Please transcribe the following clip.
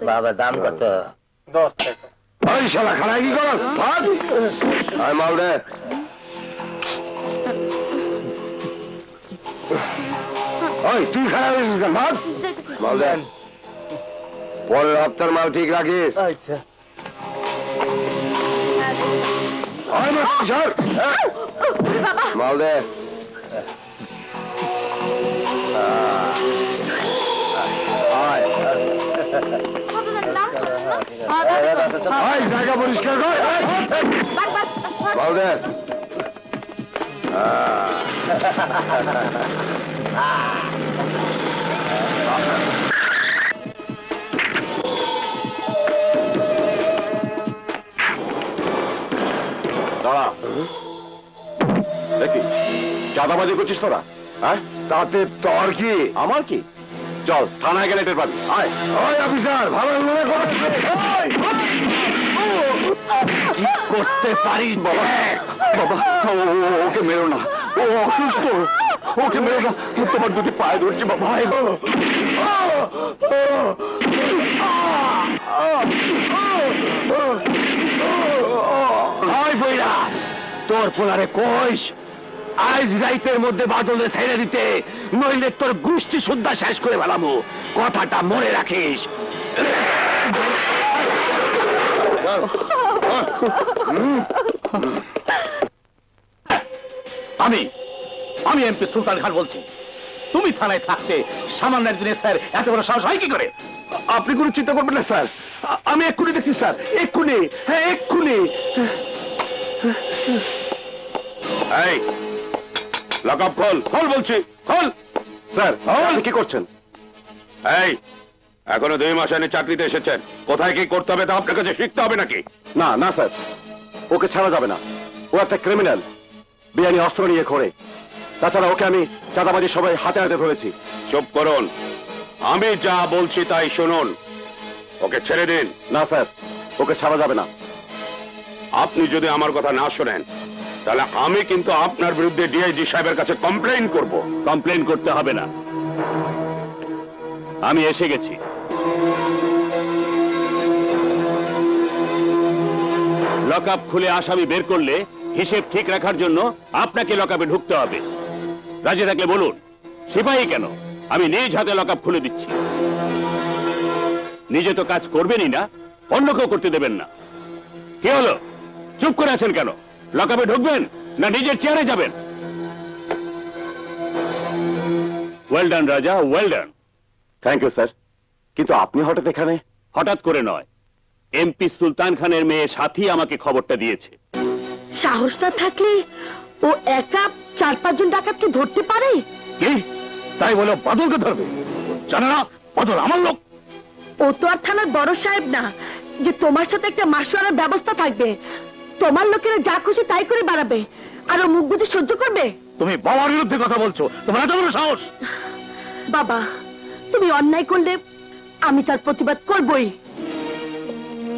বাবা দাম কত? 10 টাকা। ওই শালা খারাই কি কর? আয় মাল দে। ওই তুই খারাপ হয়েছিস কেন? মাল দেন। পরের হপ্তার মাল ঠিক রাখিস। আচ্ছা। মাল দে। জায়গা পরিষ্কার কর। মাল দে। দাঁড়া, দেখি চাঁদাবাজি করছিস তোরা? হ্যাঁ, তাতে তোর কি? আমার কি? চল থানায় গেলে টের পাবি। আয়। ওই অফিসার, ভালো মনে করতে পারিস বাবা। বাবা ওকে মেরো না, ও অসুস্থ, ওকে মেরো না, তোমার দুটি পায়ে ধরছি বাবা। তোর পোলারে কইস আজ রাইতের মধ্যে বাদলে ছেড়ে দিতে, নইলে তোর গোষ্ঠী সুদ্ধা শেষ করে ফেলামো। কথাটা মনে রাখিস। আমি এমপি সুলতান খান বলছি। তুমি থানায় থাকতে সামান্য একদিনে স্যার এত বড় সাহস হয় কি করে? আপনি কোনো চিন্তা করবেন না স্যার, আমি এক্ষুনি দেখছি স্যার, এক্ষুনি। হ্যাঁ এক্ষুনি। এই লকআপ খোল, খোল বলছি, খোল। স্যার আপনি কি করছেন? এই এখনো 2 মাস আগে চাকরিতে এসেছেন, কোথায় কি করতে হবে তা আপনার কাছে শিখতে হবে নাকি? না না স্যার, ওকে ছাড়া যাবে না, ও একটা ক্রিমিনাল, বেআইনি অস্ত্র নিয়ে ঘোরে। তাছাড়া ওকে আমি চাঁদাবাজি সবাই হাতে হাতে ধরেছি। চুপ করুন, আমি যা বলছি তাই শুনুন। ওকে ছেড়ে দিন। না স্যার, ওকে ছাড়া যাবে না। আপনি যদি আমার কথা না শোনেন তাহলে আমি কিন্তু আপনার বিরুদ্ধে ডিআইজি সাহেবের কাছে কমপ্লেইন করব। কমপ্লেন করতে হবে না, আমি এসে গেছি। লকআপ খুলে আসামি বের করলে হিসেব ঠিক রাখার জন্য আপনাকে লকআপে ঢুকতে হবে। রাজি থাকলে বলুন, সিপাহী কেন, আমি নিজ হাতে লকআপ খুলে দিচ্ছি। নিজে তো কাজ করবেনই না, অন্য কেউ করতে দেবেন না। কি হলো, চুপ করে আছেন কেন? লকআপে ঢুকবেন না নিজের চেয়ারে যাবেন? Well done Raja, well done. Thank you sir, কিন্তু আপনি হঠাৎ এখানে? হঠাৎ করে নয়, এমপি সুলতান খানের মেয়ে সাথী আমাকে খবরটা দিয়েছে। সাহসটা থাকলে ও একা 4-5 জন ডাকাতকে ধরতে পারে? কি তাই বলে বাদলকে ধরবে? জানো না বাদল আমার লোক? ও তো আর থানার বড় সাহেব না যে তোমার সাথে একটা মাসুয়ারার ব্যবস্থা থাকবে। তোমার লোকেরা যা খুশি তাই করে বাড়াবে, আর ও মুখ বুঝে সহ্য করবে? তুমি বাবার বিরুদ্ধে কথা বলছো, তোমার এত বড় সাহস? বাবা, তুমি অন্যায় করলে আমি তার প্রতিবাদ করবই।